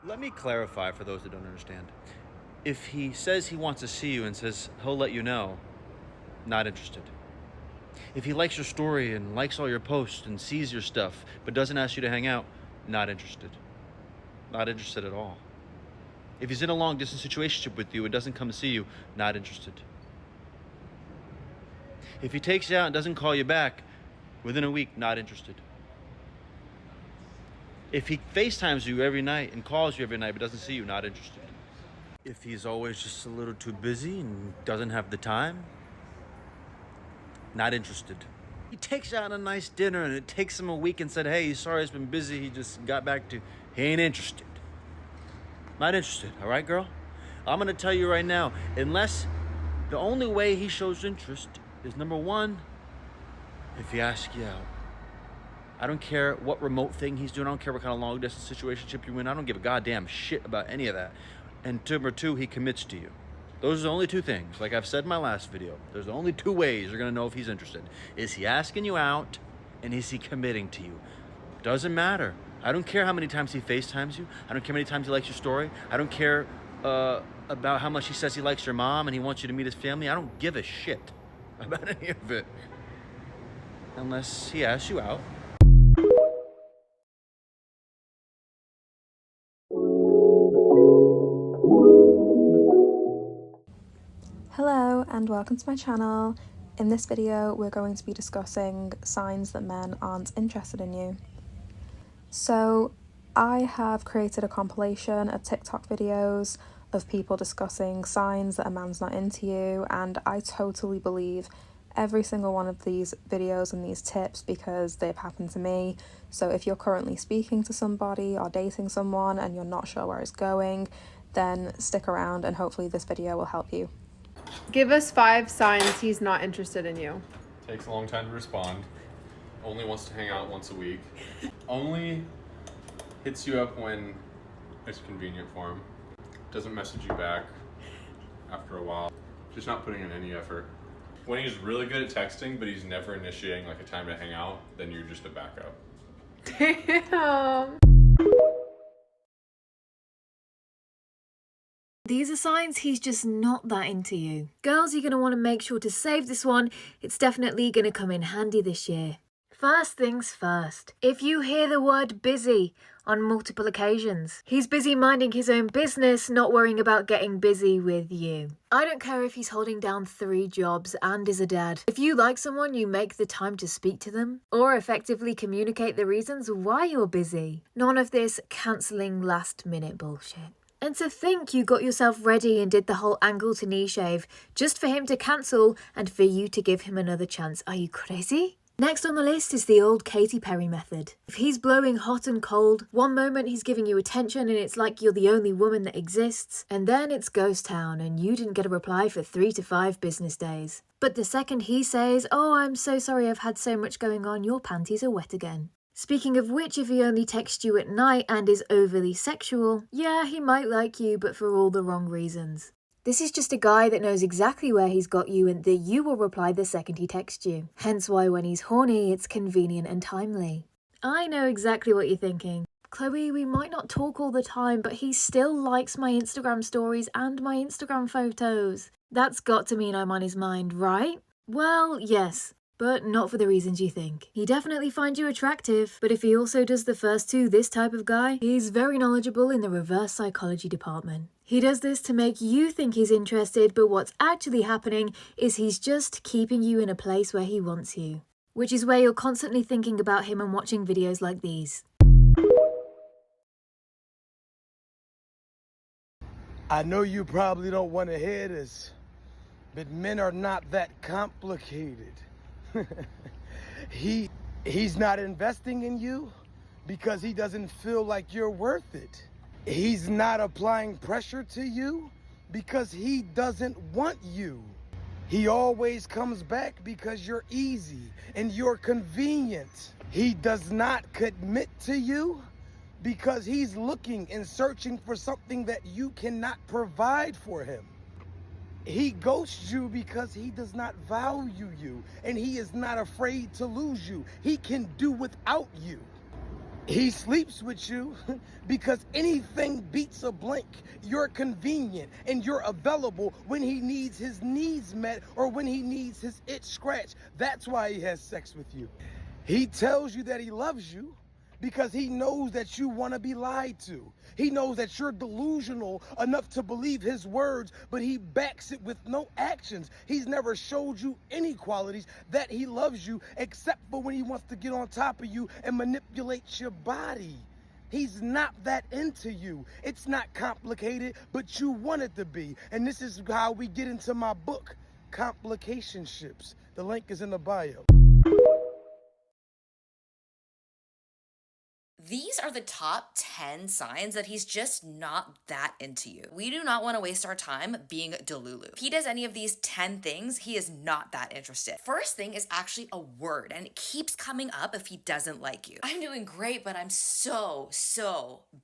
Let me clarify for those that don't understand. If he says he wants to see you and says he'll let you know, not interested. If he likes your story and likes all your posts and sees your stuff but doesn't ask you to hang out, not interested. Not interested at all. If he's in a long distance situationship with you and doesn't come to see you, not interested. If he takes you out and doesn't call you back within a week, not interested. If he FaceTimes you every night and calls you every night but doesn't see you, not interested. If he's always just a little too busy and doesn't have the time, not interested. He takes you out on a nice dinner and it takes him a week and said, hey, he's sorry, he's been busy, he just got back to, he ain't interested. Not interested, all right, girl? I'm gonna tell you right now, unless the only way he shows interest is number one, if he asks you out. I don't care what remote thing he's doing. I don't care what kind of long distance situationship you're in. I don't give a goddamn shit about any of that. And number two, he commits to you. Those are the only two things. Like I've said in my last video, there's only two ways you're gonna know if he's interested. Is he asking you out and is he committing to you? Doesn't matter. I don't care how many times he FaceTimes you. I don't care how many times he likes your story. I don't care about how much he says he likes your mom and he wants you to meet his family. I don't give a shit about any of it. Unless he asks you out. Hello and welcome to my channel. In this video we're going to be discussing signs that men aren't interested in you. So I have created a compilation of TikTok videos of people discussing signs that a man's not into you, and I totally believe every single one of these videos and these tips because they've happened to me. So if you're currently speaking to somebody or dating someone and you're not sure where it's going, then stick around and hopefully this video will help you. Give us 5 signs he's not interested in you. Takes a long time to respond. Only wants to hang out once a week. Only hits you up when it's convenient for him. Doesn't message you back after a while. Just not putting in any effort. When he's really good at texting, but he's never initiating like a time to hang out, then you're just a backup. Damn. These are signs he's just not that into you. Girls, you're going to want to make sure to save this one. It's definitely going to come in handy this year. First things first. If you hear the word busy on multiple occasions, he's busy minding his own business, not worrying about getting busy with you. I don't care if he's holding down 3 jobs and is a dad. If you like someone, you make the time to speak to them or effectively communicate the reasons why you're busy. None of this cancelling last minute bullshit. And to think you got yourself ready and did the whole ankle to knee shave just for him to cancel and for you to give him another chance. Are you crazy? Next on the list is the old Katy Perry method. If he's blowing hot and cold, one moment he's giving you attention and it's like you're the only woman that exists, and then it's ghost town and you didn't get a reply for 3 to 5 business days. But the second he says, "Oh, I'm so sorry, I've had so much going on," your panties are wet again. Speaking of which, if he only texts you at night and is overly sexual, yeah, he might like you, but for all the wrong reasons. This is just a guy that knows exactly where he's got you and that you will reply the second he texts you. Hence why when he's horny, it's convenient and timely. I know exactly what you're thinking. Chloe, we might not talk all the time, but he still likes my Instagram stories and my Instagram photos. That's got to mean I'm on his mind, right? Well, yes. But not for the reasons you think. He definitely finds you attractive, but if he also does the first two, this type of guy, he's very knowledgeable in the reverse psychology department. He does this to make you think he's interested, but what's actually happening is he's just keeping you in a place where he wants you. Which is where you're constantly thinking about him and watching videos like these. I know you probably don't want to hear this, but men are not that complicated. He's not investing in you because he doesn't feel like you're worth it. He's not applying pressure to you because he doesn't want you. He always comes back because you're easy and you're convenient. He does not commit to you because he's looking and searching for something that you cannot provide for him. He ghosts you because he does not value you and he is not afraid to lose you. He can do without you. He sleeps with you because anything beats a blink. You're convenient and you're available when he needs his needs met or when he needs his itch scratched. That's why he has sex with you. He tells you that he loves you because he knows that you want to be lied to. He knows that you're delusional enough to believe his words, but he backs it with no actions. He's never showed you any qualities that he loves you, except for when he wants to get on top of you and manipulate your body. He's not that into you. It's not complicated, but you want it to be. And this is how we get into my book, Complilationships. The link is in the bio. These are the top 10 signs that he's just not that into you. We do not want to waste our time being Delulu. If he does any of these 10 things, he is not that interested. First thing is actually a word, and it keeps coming up if he doesn't like you. I'm doing great, but I'm so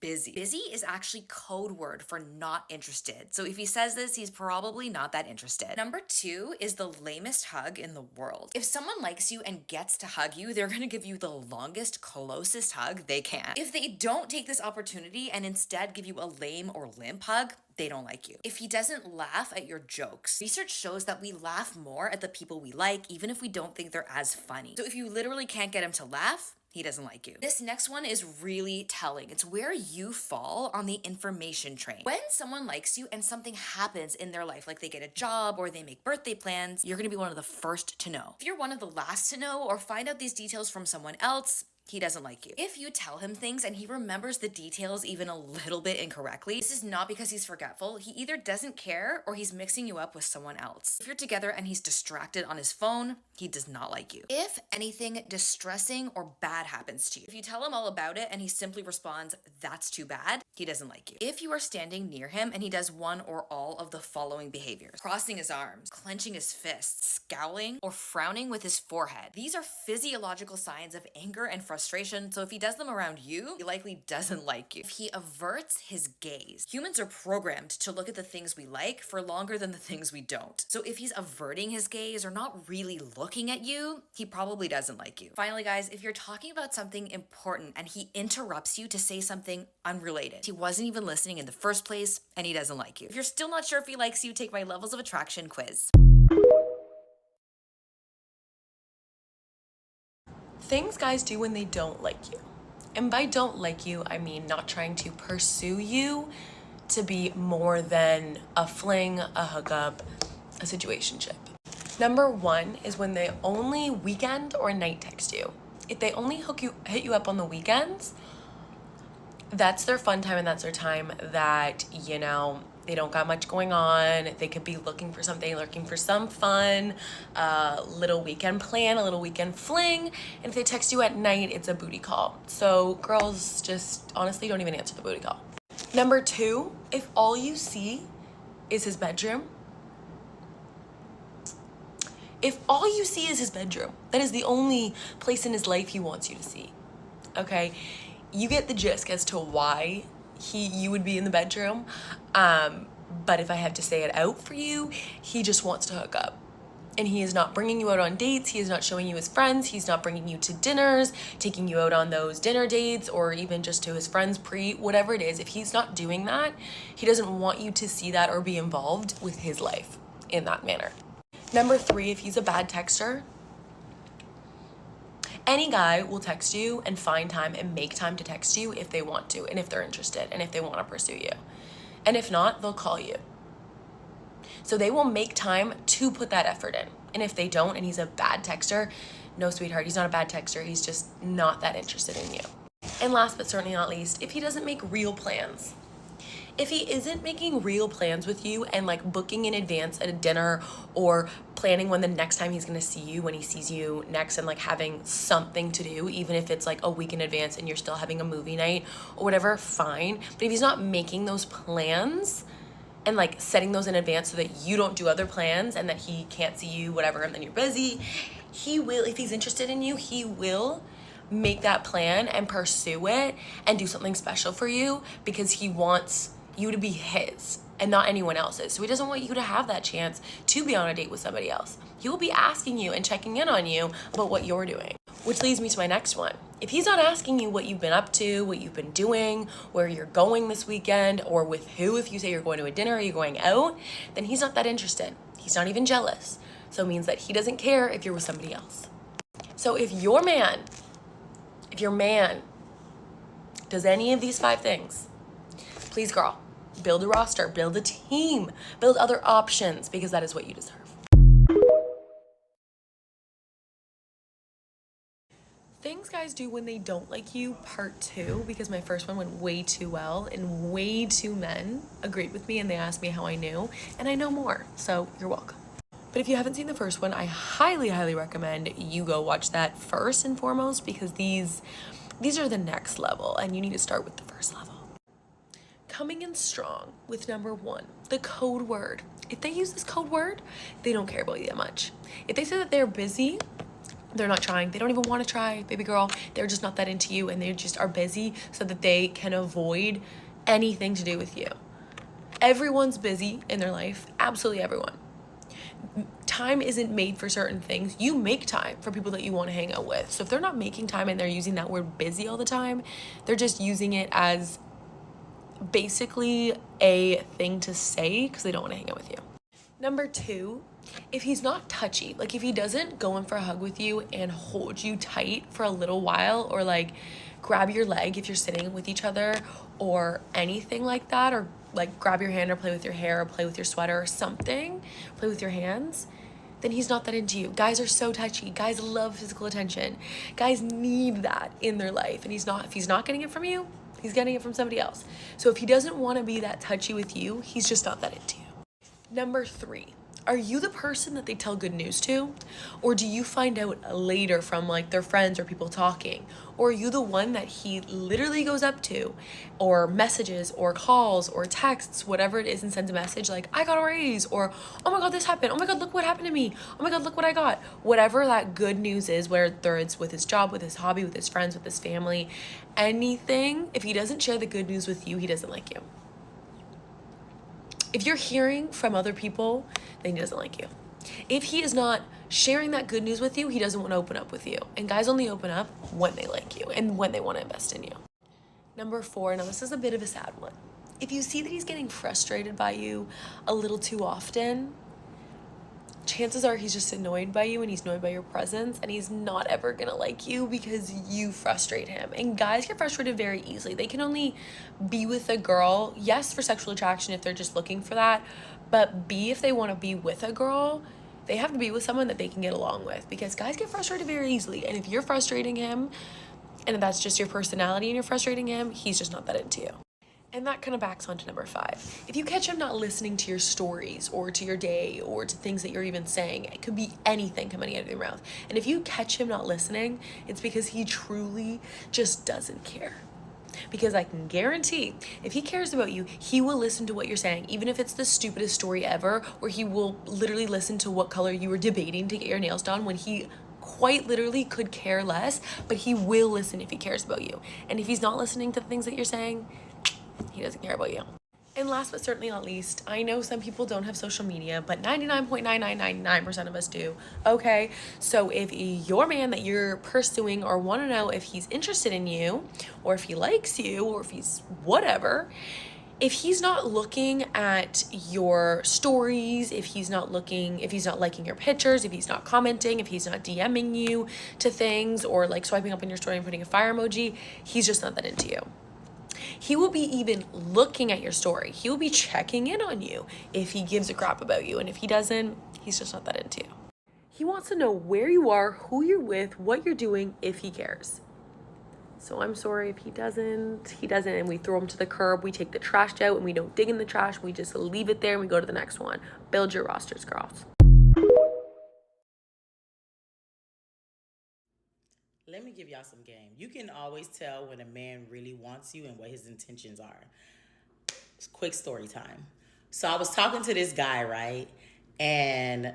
busy. Busy is actually code word for not interested. So if he says this, he's probably not that interested. Number 2 is the lamest hug in the world. If someone likes you and gets to hug you, they're gonna give you the longest, closest hug they can. If they don't take this opportunity and instead give you a lame or limp hug, they don't like you. If he doesn't laugh at your jokes, research shows that we laugh more at the people we like, even if we don't think they're as funny. So if you literally can't get him to laugh, he doesn't like you. This next one is really telling. It's where you fall on the information train. When someone likes you and something happens in their life, like they get a job or they make birthday plans, you're gonna be one of the first to know. If you're one of the last to know or find out these details from someone else, he doesn't like you. If you tell him things and he remembers the details even a little bit incorrectly, this is not because he's forgetful. He either doesn't care or he's mixing you up with someone else. If you're together and he's distracted on his phone, he does not like you. If anything distressing or bad happens to you, if you tell him all about it and he simply responds, "That's too bad," he doesn't like you. If you are standing near him and he does one or all of the following behaviors: crossing his arms, clenching his fists, scowling, or frowning with his forehead, these are physiological signs of anger and frustration, so if he does them around you, he likely doesn't like you. If he averts his gaze, humans are programmed to look at the things we like for longer than the things we don't. So if he's averting his gaze or not really looking at you, he probably doesn't like you. Finally, guys, if you're talking about something important and he interrupts you to say something unrelated, he wasn't even listening in the first place and he doesn't like you. If you're still not sure if he likes you, take my levels of attraction quiz. Things guys do when they don't like you. And by don't like you, I mean not trying to pursue you to be more than a fling, a hookup, a situationship. Number 1 is when they only weekend or night text you. If they only hit you up on the weekends, that's their fun time and that's their time that, you know, they don't got much going on. They could be looking for something, looking for some fun, little weekend plan, a little weekend fling. And if they text you at night, it's a booty call. So girls, just honestly don't even answer the booty call. Number 2, if all you see is his bedroom, if all you see is his bedroom, that is the only place in his life he wants you to see, okay? You get the gist as to why you would be in the bedroom, but if I have to say it out for you, he just wants to hook up. And he is not bringing you out on dates, he is not showing you his friends, he's not bringing you to dinners, taking you out on those dinner dates, or even just to his friends whatever it is. If he's not doing that, he doesn't want you to see that or be involved with his life in that manner. Number 3, if he's a bad texter, any guy will text you and find time and make time to text you if they want to, and if they're interested, and if they want to pursue you. And if not, they'll call you. So they will make time to put that effort in. And if they don't, and he's a bad texter, no, sweetheart, he's not a bad texter. He's just not that interested in you. And last but certainly not least, if he doesn't make real plans. If he isn't making real plans with you and like booking in advance at a dinner or planning when the next time he's gonna see you, when he sees you next, and like having something to do, even if it's like a week in advance and you're still having a movie night or whatever, fine. But if he's not making those plans and like setting those in advance so that you don't do other plans and that he can't see you, whatever, and then you're busy, he will, if he's interested in you, he will make that plan and pursue it and do something special for you because he wants you to be his and not anyone else's. So he doesn't want you to have that chance to be on a date with somebody else. He will be asking you and checking in on you about what you're doing. Which leads me to my next one. If he's not asking you what you've been up to, what you've been doing, where you're going this weekend, or with who, if you say you're going to a dinner or you're going out, then he's not that interested. He's not even jealous. So it means that he doesn't care if you're with somebody else. So if your man does any of these 5 things, please, girl, build a roster, build a team, build other options, because that is what you deserve. Things guys do when they don't like you, part 2, because my first one went way too well and way too men agreed with me and they asked me how I knew, and I know more, so you're welcome. But if you haven't seen the first one, I highly, highly recommend you go watch that first and foremost, because these are the next level and you need to start with the first level. Coming in strong with number 1, the code word. If they use this code word, they don't care about you that much. If they say that they're busy, they're not trying. They don't even want to try, baby girl. They're just not that into you and they just are busy so that they can avoid anything to do with you. Everyone's busy in their life. Absolutely everyone. Time isn't made for certain things. You make time for people that you want to hang out with. So if they're not making time and they're using that word busy all the time, they're just using it as basically a thing to say because they don't want to hang out with you. Number 2, if he's not touchy, like if he doesn't go in for a hug with you and hold you tight for a little while, or like grab your leg if you're sitting with each other or anything like that, or like grab your hand or play with your hair or play with your sweater or something, play with your hands, then he's not that into you. Guys are so touchy. Guys love physical attention. Guys need that in their life. And if he's not getting it from you, he's getting it from somebody else. So if he doesn't want to be that touchy with you, he's just not that into you. Number 3, are you the person that they tell good news to? Or do you find out later from like their friends or people talking? Or are you the one that he literally goes up to or messages or calls or texts, whatever it is, and sends a message like, I got a raise, or oh my God, this happened. Oh my God, look what happened to me. Oh my God, look what I got. Whatever that good news is, whether it's with his job, with his hobby, with his friends, with his family, anything, if he doesn't share the good news with you, he doesn't like you. If you're hearing from other people, then he doesn't like you. If he is not sharing that good news with you, he doesn't want to open up with you. And guys only open up when they like you and when they want to invest in you. Number 4, now this is a bit of a sad one. If you see that he's getting frustrated by you a little too often, chances are he's just annoyed by you and he's annoyed by your presence, and he's not ever gonna like you because you frustrate him. And guys get frustrated very easily. They can only be with a girl, yes, for sexual attraction if they're just looking for that, but B, if they want to be with a girl, they have to be with someone that they can get along with, because guys get frustrated very easily. And if you're frustrating him and that's just your personality and you're frustrating him, he's just not that into you. And that kind of backs onto number 5. If you catch him not listening to your stories or to your day or to things that you're even saying, it could be anything coming out of your mouth. And if you catch him not listening, it's because he truly just doesn't care. Because I can guarantee, if he cares about you, he will listen to what you're saying, even if it's the stupidest story ever, or he will literally listen to what color you were debating to get your nails done when he quite literally could care less, but he will listen if he cares about you. And if he's not listening to the things that you're saying, he doesn't care about you. And last but certainly not least, I know some people don't have social media, but 99.9999% of us do. Okay, so if your man that you're pursuing or want to know if he's interested in you, or if he likes you, or if he's whatever, if he's not looking at your stories, if he's not liking your pictures, if he's not commenting, if he's not DMing you to things, or like swiping up on your story and putting a fire emoji, he's just not that into you. He will be even looking at your story. He will be checking in on you if he gives a crap about you. And if he doesn't, he's just not that into you. He wants to know where you are, who you're with, what you're doing, if he cares. So I'm sorry if he doesn't, and we throw him to the curb. We take the trash out and we don't dig in the trash. We just leave it there and we go to the next one. Build your rosters, girls. Let me give y'all some game. You can always tell when a man really wants you and what his intentions are. Quick story time. So I was talking to this guy, right? And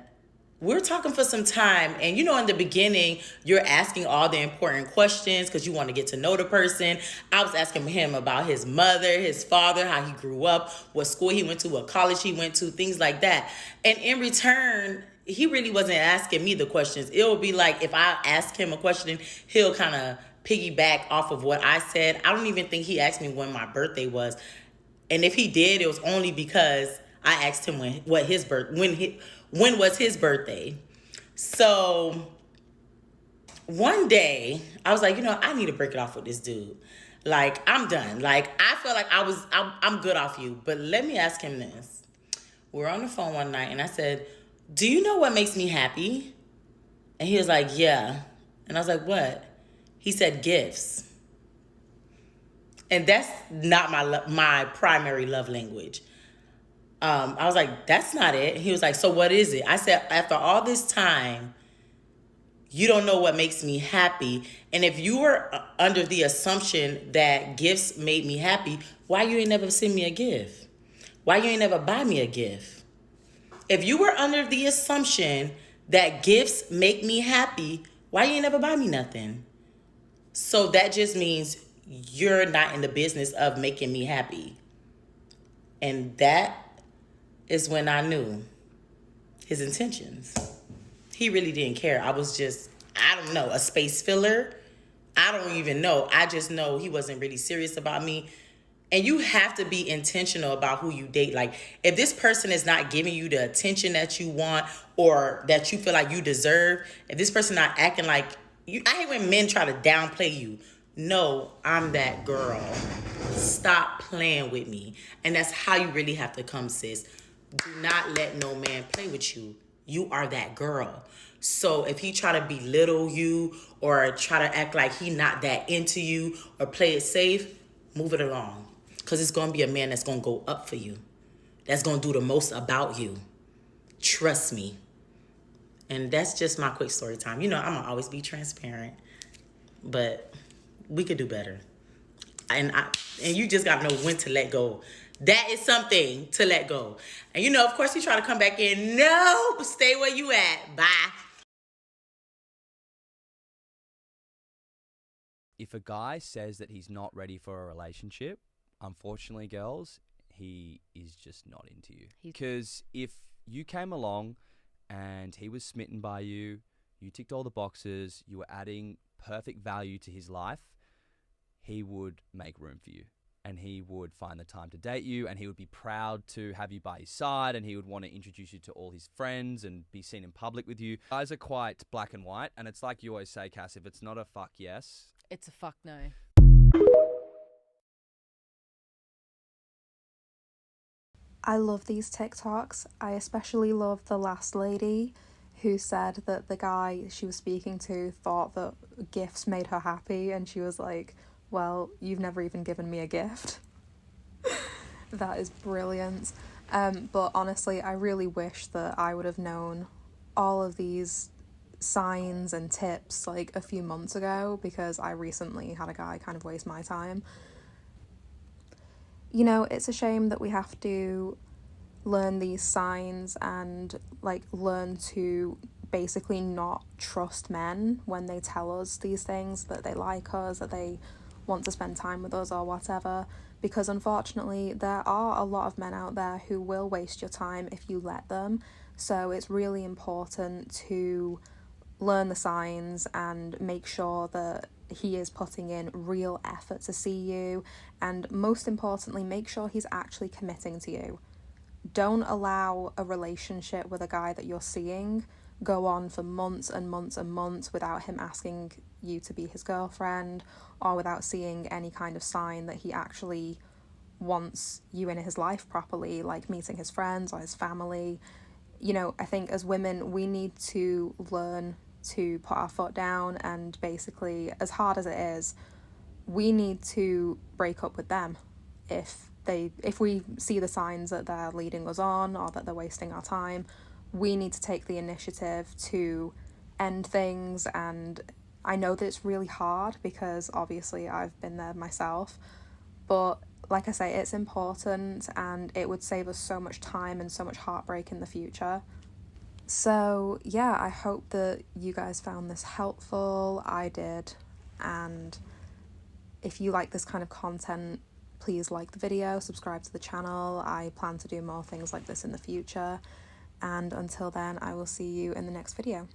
we're talking for some time, and you know, in the beginning you're asking all the important questions because you want to get to know the person. I was asking him about his mother, his father, how he grew up, what school he went to, what college he went to, things like that. And in return, he really wasn't asking me the questions. It would be like, if I ask him a question, he'll kind of piggyback off of what I said. I don't even think he asked me when my birthday was, and if he did, it was only because I asked him when was his birthday. So one day I was like, you know, I need to break it off with this dude. Like, I'm done. Like, I feel like I'm good off you. But let me ask him this. We were on the phone one night and I said, do you know what makes me happy? And he was like, yeah. And I was like, what? He said, gifts. And that's not my primary love language. I was like, that's not it. He was like, so what is it? I said, after all this time, you don't know what makes me happy. And if you were under the assumption that gifts made me happy, why you ain't never send me a gift? Why you ain't never buy me a gift? If you were under the assumption that gifts make me happy, why you ain't never buy me nothing? So that just means you're not in the business of making me happy. And that is when I knew his intentions. He really didn't care. I was just, I don't know, a space filler. I don't even know. I just know he wasn't really serious about me. And you have to be intentional about who you date. Like, if this person is not giving you the attention that you want or that you feel like you deserve, if this person not acting like you, I hate when men try to downplay you. No, I'm that girl. Stop playing with me. And that's how you really have to come, sis. Do not let no man play with you. You are that girl. So if he try to belittle you or try to act like he not that into you or play it safe, move it along. Because it's going to be a man that's going to go up for you. That's going to do the most about you. Trust me. And that's just my quick story time. You know, I'm going to always be transparent. But we could do better. And you just got to know when to let go. That is something to let go. And you know, of course, he try to come back in. No, stay where you at. Bye. If a guy says that he's not ready for a relationship, unfortunately, girls, he is just not into you. Because if you came along and he was smitten by you, you ticked all the boxes, you were adding perfect value to his life, he would make room for you. And he would find the time to date you, and he would be proud to have you by his side, and he would want to introduce you to all his friends and be seen in public with you. Guys are quite black and white, and it's like you always say, Cass, if it's not a fuck yes, it's a fuck no. I love these TikToks. I especially love the last lady who said that the guy she was speaking to thought that gifts made her happy, and she was like, well, you've never even given me a gift. That is brilliant. But honestly, I really wish that I would have known all of these signs and tips like a few months ago, because I recently had a guy kind of waste my time. You know, it's a shame that we have to learn these signs and like learn to basically not trust men when they tell us these things, that they like us, that they want to spend time with us or whatever, because unfortunately there are a lot of men out there who will waste your time if you let them. So it's really important to learn the signs and make sure that he is putting in real effort to see you, and most importantly, make sure he's actually committing to you. Don't allow a relationship with a guy that you're seeing go on for months and months and months without him asking you to be his girlfriend, or without seeing any kind of sign that he actually wants you in his life properly, like meeting his friends or his family. You know, I think as women, we need to learn to put our foot down, and basically, as hard as it is, we need to break up with them if we see the signs that they're leading us on or that they're wasting our time. We need to take the initiative to end things. And I know that it's really hard because obviously I've been there myself, but like I say, it's important, and it would save us so much time and so much heartbreak in the future. So yeah, I hope that you guys found this helpful. I did. And if you like this kind of content, please like the video, subscribe to the channel. I plan to do more things like this in the future. And until then, I will see you in the next video.